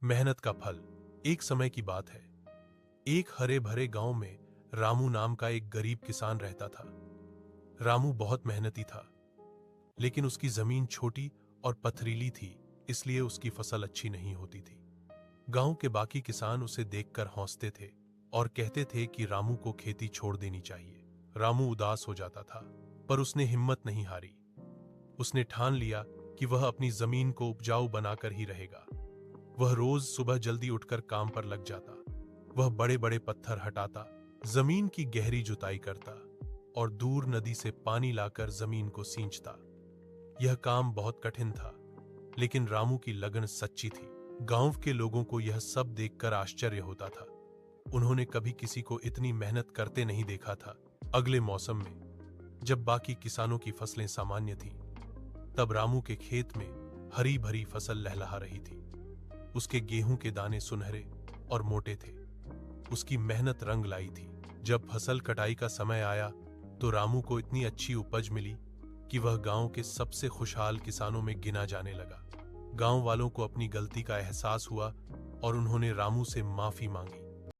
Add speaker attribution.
Speaker 1: मेहनत का फल। एक समय की बात है। एक हरे भरे गांव में रामू नाम का एक गरीब किसान रहता था। रामू बहुत मेहनती था, लेकिन उसकी जमीन छोटी और पथरीली थी, इसलिए उसकी फसल अच्छी नहीं होती थी। गांव के बाकी किसान उसे देखकर हंसते थे और कहते थे कि रामू को खेती छोड़ देनी चाहिए। रामू उदास हो जाता था, पर उसने हिम्मत नहीं हारी। उसने ठान लिया कि वह अपनी जमीन को उपजाऊ बनाकर ही रहेगा। वह रोज सुबह जल्दी उठकर काम पर लग जाता। वह बड़े बड़े पत्थर हटाता, जमीन की गहरी जुताई करता और दूर नदी से पानी लाकर जमीन को सींचता। यह काम बहुत कठिन था, लेकिन रामू की लगन सच्ची थी। गांव के लोगों को यह सब देखकर आश्चर्य होता था। उन्होंने कभी किसी को इतनी मेहनत करते नहीं देखा था। अगले मौसम में जब बाकी किसानों की फसलें सामान्य थीं, तब रामू के खेत में हरी भरी फसल लहलहा रही थी। उसके गेहूं के दाने सुनहरे और मोटे थे। उसकी मेहनत रंग लाई थी। जब फसल कटाई का समय आया, तो रामू को इतनी अच्छी उपज मिली कि वह गांव के सबसे खुशहाल किसानों में गिना जाने लगा। गांव वालों को अपनी गलती का एहसास हुआ और उन्होंने रामू से माफी मांगी।